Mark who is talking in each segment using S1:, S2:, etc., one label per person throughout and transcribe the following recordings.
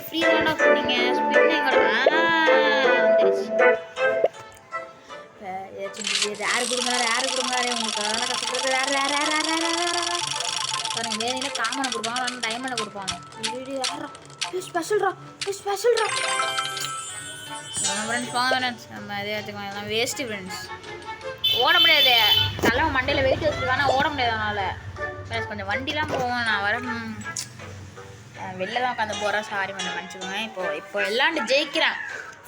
S1: Free தான்டா சொன்னீங்க. Spin எங்கடா? வந்துருச்சு. ஏதாச்சும் ரேர் கொடுங்க உங்களுக்கு அதெல்லாம் கஷ்டப்படுறது ரேர் பாருங்க. வேணும்னா காமனை கொடுப்பாங்க, இல்லைன்னா டைமண்டை கொடுப்பாங்க. ஸ்பெஷல்ரா ஃப்ரெண்ட்ஸ் வாங்க ஃப்ரெண்ட்ஸ். நம்ம இதே வச்சுக்கோங்க, இதெல்லாம் வேஸ்ட்டு ஃப்ரெண்ட்ஸ். ஓட முடியாது, தலை மண்டையில் வெயிட் வச்சுருக்கானா ஓட முடியாது. அதனால் ஃப்ரெண்ட்ஸ் கொஞ்சம் வண்டிலாம் போவோம். நான் வர வெளில தான் உட்காந்து போகிறேன். சாரி கொஞ்சம் மன்னிச்சுக்கோங்க. இப்போ எல்லாண்டு ஜெயிக்கிறேன்.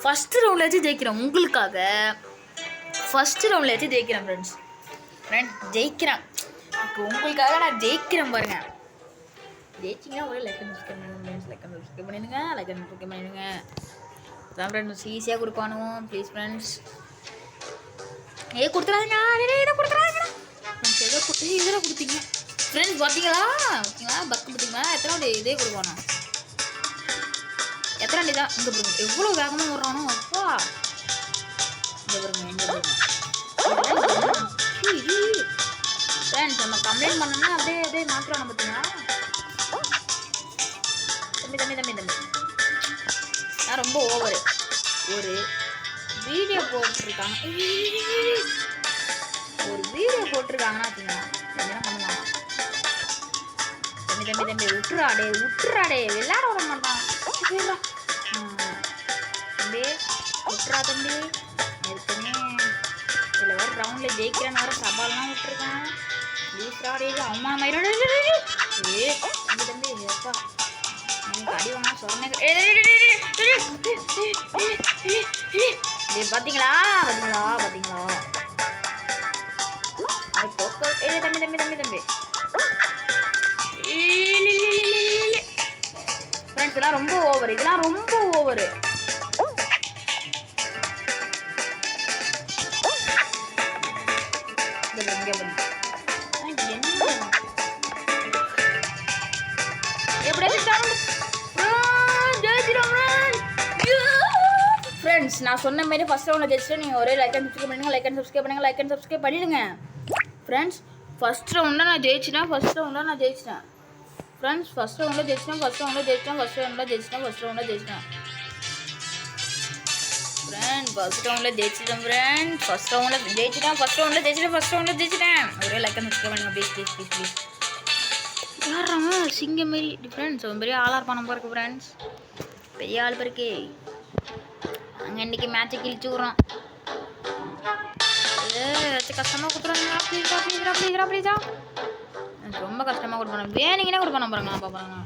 S1: ஃபஸ்ட்டு ரவுண்டில் வச்சு ஜெயிக்கிறேன் உங்களுக்காக. ஃபஸ்ட்டு ரவுண்டில் வச்சு ஜெயிக்கிறேன் ஃப்ரெண்ட்ஸ். ஜெயிக்கிறேன் இப்போ உங்களுக்காக. நான் ஜெயிக்கிறேன் பாருங்கள். ஜெயிச்சிங்கன்னா ஒரே லைக் அண்ட் சப்ஸ்கிரைப் பண்ணுங்க ஃப்ரெண்ட்ஸ். லைக் அண்ட் சப்ஸ்கிரைப் பண்ணிடுங்க. அதான் ஃப்ரெண்ட்ஸ் ஈஸியாக கொடுப்பானுவோம். Please friends. கொடுத்துறாங்க இதை கொடுத்துறாங்க ஃப்ரெண்ட்ஸ். இதெல்லாம் கொடுத்தீங்க ஃப்ரெண்ட்ஸ். பார்த்தீங்களா பக்கு பார்த்தீங்களா? எத்தனை இதே கொடுப்பானோ, எத்தனை தான் இங்கே பாருங்க. எவ்வளோ வேகமாக வர்றானோ அப்பா. இங்கே பாருங்க ஃப்ரெண்ட்ஸ். நம்ம கம்ப்ளைண்ட் பண்ணோம்னா அப்படியே மாற்றுவாங்க பார்த்தீங்களா? தம்பி நான் ரொம்ப ஓவரு. ஒரு வீடியோ போட்டிருக்காங்கன்னா வச்சுக்கோங்க, என்ன பண்ணுவாங்க? தம்பி விட்டுறாடே விளையாட விட மாட்டான். தம்பி விட்டுறா தம்பி. ஏற்கனவே இதில் வேறு ரவுண்டில் ஜெயிக்கிறேன்னு வேறு சவால்லாம் விட்டுருக்கேன். ப்ளீஸ்ராடே அவமானமாயிரம். தம்பி எப்பா எனக்கு அடி வாங்க சொன்னேன். பார்த்தீங்களா தம்பி ஃப்ரெண்ட்ஸ். இதெல்லாம் ரொம்ப ஓவர். ஃப்ரெண்ட்ஸ் நான் சொன்ன மாதிரி ஃபஸ்ட் ரவுண்டில் ஜெயிச்சிட்டு நீங்கள் ஒரே லைக் அண்ட் சப்ஸ்கிரைப் பண்ணிடுங்க ஃப்ரெண்ட்ஸ். ஃபஸ்ட் ரவுண்டில் நான் ஜெயிச்சிட்டேன். ஃப்ரெண்ட்ஸ் ஃபஸ்ட் ரவுண்டில் ஜெயிச்சிட்டேன். ஒரே லைக் அண்ட் சப்ஸ்கிரைப் பண்ணுங்க ப்ளீஸ். யாராம சிங்கம் மாரி ஃப்ரெண்ட்ஸ். அவன் பெரிய ஆளாக இருப்பான் நம்ம இருக்கு ஃப்ரெண்ட்ஸ். பெரிய ஆள் பிறகு அங்கே இன்றைக்கி மேட்சை கிழிச்சு விட்றோம். ஏதாச்சும் கஷ்டமாக கொடுத்துருவாங்க ப்ளீஸா. ரொம்ப கஷ்டமாக கொடுப்பானு வேணுங்கன்னா கொடுப்பானு பாருங்க. நான் பார்க்குறேங்க.